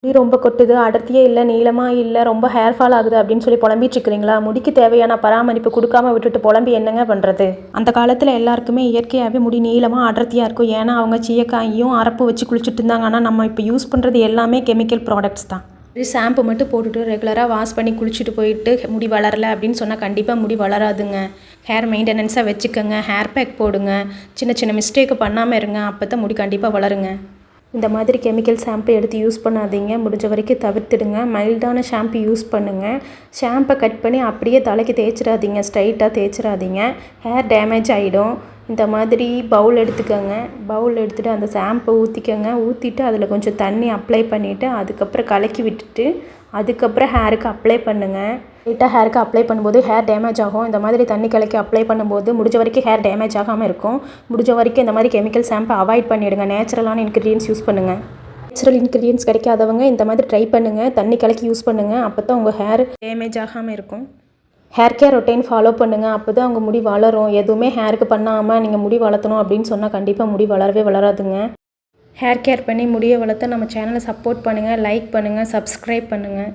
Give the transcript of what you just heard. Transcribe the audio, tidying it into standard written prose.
முடி ரொம்ப கொட்டுது, அடர்த்தியே இல்லை, நீளமாக இல்லை, ரொம்ப ஹேர் ஃபால் ஆகுது அப்படின்னு சொல்லி புலம்பிட்டு இருக்கிறீங்களா? முடிக்கு தேவையான பராமரிப்பு கொடுக்காம விட்டுட்டு புலம்பி என்னங்க பண்ணுறது? அந்த காலத்தில் எல்லாருக்குமே இயற்கையாகவே முடி நீளமாக அடர்த்தியாக இருக்கும். ஏன்னா அவங்க சீயக்காயும் அரப்பு வச்சு குளிச்சுட்டு இருந்தாங்க. ஆனால் நம்ம இப்போ யூஸ் பண்ணுறது எல்லாமே கெமிக்கல் ப்ராடக்ட்ஸ் தான். ஷாம்பு மட்டும் போட்டுட்டு ரெகுலராக வாஷ் பண்ணி குளிச்சுட்டு போயிட்டு முடி வளரலை அப்படின்னு சொன்னால் கண்டிப்பாக முடி வளராதுங்க. ஹேர் மெயின்டெனன்ஸாக வச்சுக்கோங்க, ஹேர் பேக் போடுங்க, சின்ன சின்ன மிஸ்டேக்கு பண்ணாமல் இருங்க, அப்போ தான் முடி கண்டிப்பாக வளருங்க. இந்த மாதிரி கெமிக்கல் ஷாம்பு எடுத்து யூஸ் பண்ணாதீங்க, முடிஞ்ச வரைக்கும் தவிர்த்துடுங்க. மைல்டான ஷாம்பு யூஸ் பண்ணுங்கள். ஷாம்பை கட் பண்ணி அப்படியே தலைக்கு தேய்ச்சிடாதீங்க, ஸ்ட்ரைட்டாக தேய்ச்சிடாதீங்க, ஹேர் டேமேஜ் ஆகிடும். இந்த மாதிரி பவுல் எடுத்துக்கோங்க, பவுல் எடுத்துகிட்டு அந்த ஷாம்பை ஊற்றிக்கோங்க, ஊற்றிட்டு அதில் கொஞ்சம் தண்ணி அப்ளை பண்ணிவிட்டு அதுக்கப்புறம் கலக்கி விட்டுட்டு அதுக்கப்புறம் ஹேருக்கு அப்ளை பண்ணுங்கள். லைட்டாக ஹேருக்கு அப்ளை பண்ணும்போது ஹேர் டேமேஜ் ஆகும். இந்த மாதிரி தண்ணி கலக்கி அப்ளை பண்ணும்போது முடிஞ்ச வரைக்கும் ஹேர் டேமேஜ் ஆகாமல் இருக்கும். முடிஞ்ச வரைக்கும் இந்த மாதிரி கெமிக்கல் ஷாம்பை அவாய்ட் பண்ணிவிடுங்க. நேச்சுரலான இன்க்ரீடியன்ஸ் யூஸ் பண்ணுங்கள். நேச்சுரல் இன்க்ரீடியன்ஸ் கிடைக்காதவங்க இந்த மாதிரி ட்ரை பண்ணுங்கள், தண்ணி கலக்கி யூஸ் பண்ணுங்கள். அப்போ தான் உங்கள் ஹேர் டேமேஜ் ஆகாமல் இருக்கும். ஹேர் கேர் ரொட்டீன் ஃபாலோ பண்ணுங்கள், அப்போ தான் உங்கள் முடி வளரும். எதுவுமே ஹேருக்கு பண்ணாமல் நீங்கள் முடி வளர்த்தணும் அப்படின்னு சொன்னால் கண்டிப்பாக முடி வளரவே வளராதுங்க. ஹேர் கேர் பண்ணி முடியை வளர்த்த நம்ம சேனலை சப்போர்ட் பண்ணுங்கள், லைக் பண்ணுங்கள், சப்ஸ்கிரைப் பண்ணுங்கள்.